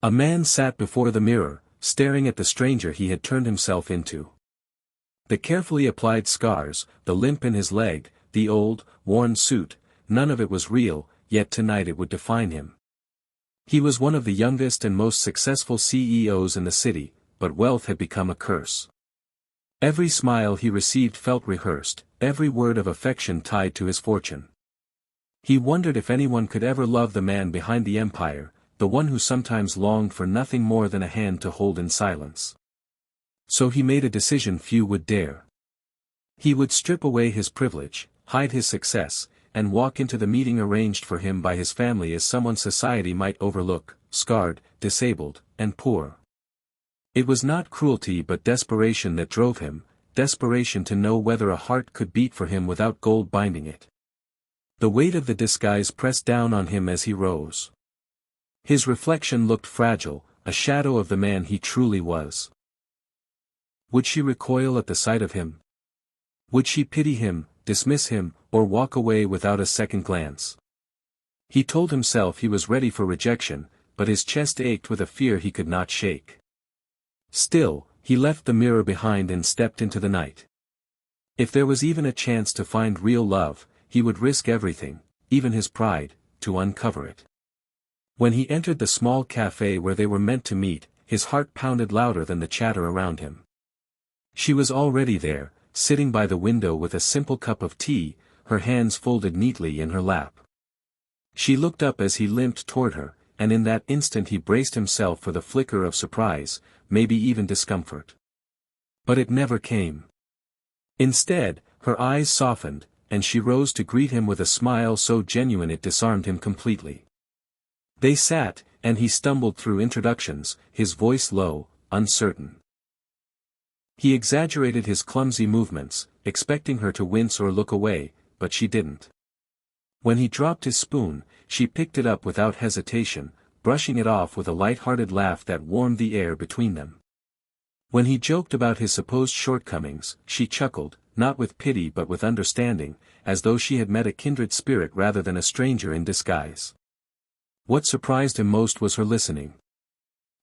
A man sat before the mirror, staring at the stranger he had turned himself into. The carefully applied scars, the limp in his leg, the old, worn suit, none of it was real, yet tonight it would define him. He was one of the youngest and most successful CEOs in the city, but wealth had become a curse. Every smile he received felt rehearsed, every word of affection tied to his fortune. He wondered if anyone could ever love the man behind the empire, the one who sometimes longed for nothing more than a hand to hold in silence. So he made a decision few would dare. He would strip away his privilege, hide his success, and walk into the meeting arranged for him by his family as someone society might overlook, scarred, disabled, and poor. It was not cruelty but desperation that drove him, desperation to know whether a heart could beat for him without gold binding it. The weight of the disguise pressed down on him as he rose. His reflection looked fragile, a shadow of the man he truly was. Would she recoil at the sight of him? Would she pity him, dismiss him, or walk away without a second glance? He told himself he was ready for rejection, but his chest ached with a fear he could not shake. Still, he left the mirror behind and stepped into the night. If there was even a chance to find real love, he would risk everything, even his pride, to uncover it. When he entered the small cafe where they were meant to meet, his heart pounded louder than the chatter around him. She was already there, sitting by the window with a simple cup of tea, her hands folded neatly in her lap. She looked up as he limped toward her, and in that instant he braced himself for the flicker of surprise, maybe even discomfort. But it never came. Instead, her eyes softened, and she rose to greet him with a smile so genuine it disarmed him completely. They sat, and he stumbled through introductions, his voice low, uncertain. He exaggerated his clumsy movements, expecting her to wince or look away, but she didn't. When he dropped his spoon, she picked it up without hesitation, brushing it off with a light-hearted laugh that warmed the air between them. When he joked about his supposed shortcomings, she chuckled, not with pity but with understanding, as though she had met a kindred spirit rather than a stranger in disguise. What surprised him most was her listening.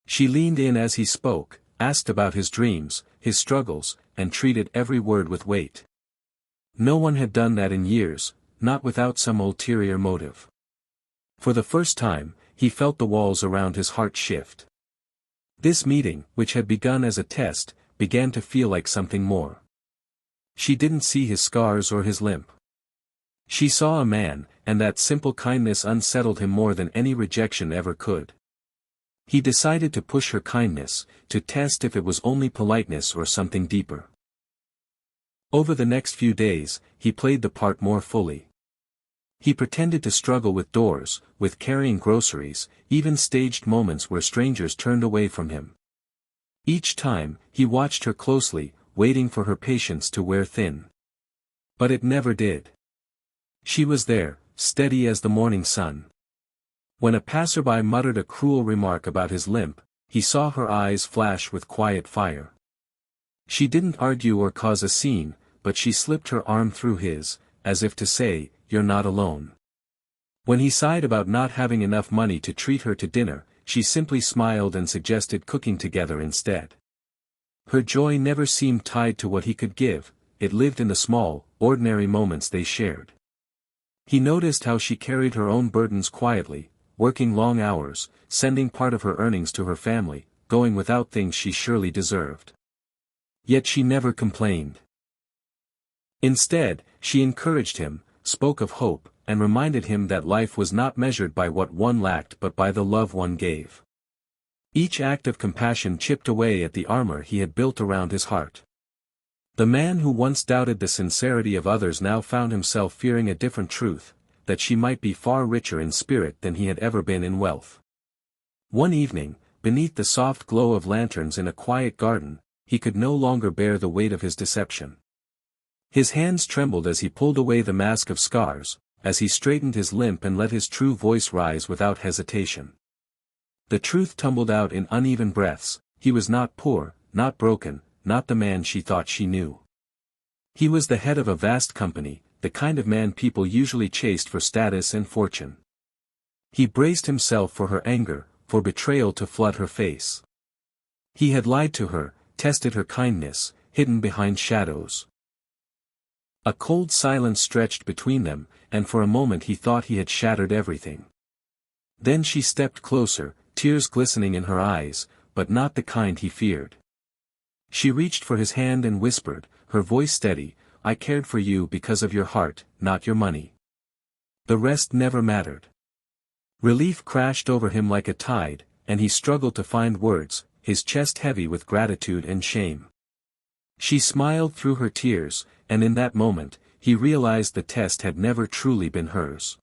She leaned in as he spoke, asked about his dreams, his struggles, and treated every word with weight. No one had done that in years, not without some ulterior motive. For the first time, he felt the walls around his heart shift. This meeting, which had begun as a test, began to feel like something more. She didn't see his scars or his limp. She saw a man, and that simple kindness unsettled him more than any rejection ever could. He decided to push her kindness, to test if it was only politeness or something deeper. Over the next few days, he played the part more fully. He pretended to struggle with doors, with carrying groceries, even staged moments where strangers turned away from him. Each time, he watched her closely, waiting for her patience to wear thin. But it never did. She was there, steady as the morning sun. When a passerby muttered a cruel remark about his limp, he saw her eyes flash with quiet fire. She didn't argue or cause a scene, but she slipped her arm through his, as if to say, "You're not alone." When he sighed about not having enough money to treat her to dinner, she simply smiled and suggested cooking together instead. Her joy never seemed tied to what he could give, it lived in the small, ordinary moments they shared. He noticed how she carried her own burdens quietly, working long hours, sending part of her earnings to her family, going without things she surely deserved. Yet she never complained. Instead, she encouraged him, spoke of hope, and reminded him that life was not measured by what one lacked but by the love one gave. Each act of compassion chipped away at the armor he had built around his heart. The man who once doubted the sincerity of others now found himself fearing a different truth, that she might be far richer in spirit than he had ever been in wealth. One evening, beneath the soft glow of lanterns in a quiet garden, he could no longer bear the weight of his deception. His hands trembled as he pulled away the mask of scars, as he straightened his limp and let his true voice rise without hesitation. The truth tumbled out in uneven breaths: he was not poor, not broken, not the man she thought she knew. He was the head of a vast company, the kind of man people usually chased for status and fortune. He braced himself for her anger, for betrayal to flood her face. He had lied to her, tested her kindness, hidden behind shadows. A cold silence stretched between them, and for a moment he thought he had shattered everything. Then she stepped closer, tears glistening in her eyes, but not the kind he feared. She reached for his hand and whispered, her voice steady, "I cared for you because of your heart, not your money. The rest never mattered." Relief crashed over him like a tide, and he struggled to find words, his chest heavy with gratitude and shame. She smiled through her tears, and in that moment, he realized the test had never truly been hers.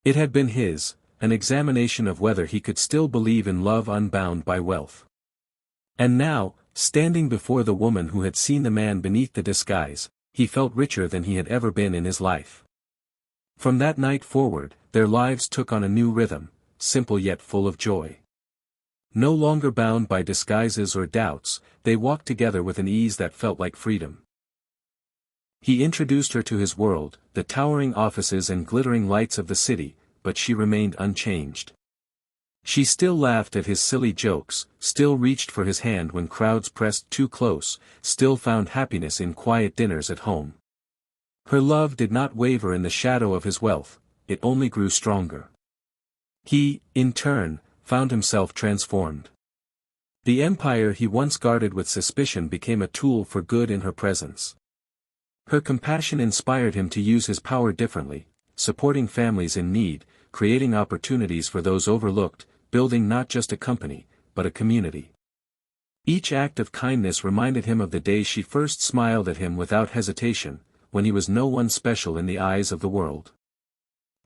It had been his, an examination of whether he could still believe in love unbound by wealth. And now, standing before the woman who had seen the man beneath the disguise, he felt richer than he had ever been in his life. From that night forward, their lives took on a new rhythm, simple yet full of joy. No longer bound by disguises or doubts, they walked together with an ease that felt like freedom. He introduced her to his world, the towering offices and glittering lights of the city, but she remained unchanged. She still laughed at his silly jokes, still reached for his hand when crowds pressed too close, still found happiness in quiet dinners at home. Her love did not waver in the shadow of his wealth, it only grew stronger. He, in turn, found himself transformed. The empire he once guarded with suspicion became a tool for good in her presence. Her compassion inspired him to use his power differently, supporting families in need, creating opportunities for those overlooked, building not just a company, but a community. Each act of kindness reminded him of the day she first smiled at him without hesitation, when he was no one special in the eyes of the world.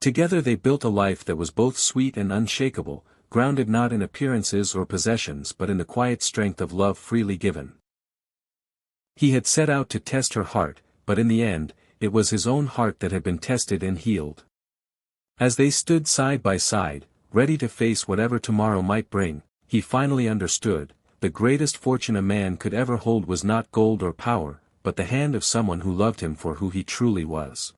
Together they built a life that was both sweet and unshakable, grounded not in appearances or possessions but in the quiet strength of love freely given. He had set out to test her heart, but in the end, it was his own heart that had been tested and healed. As they stood side by side, ready to face whatever tomorrow might bring, he finally understood, the greatest fortune a man could ever hold was not gold or power, but the hand of someone who loved him for who he truly was.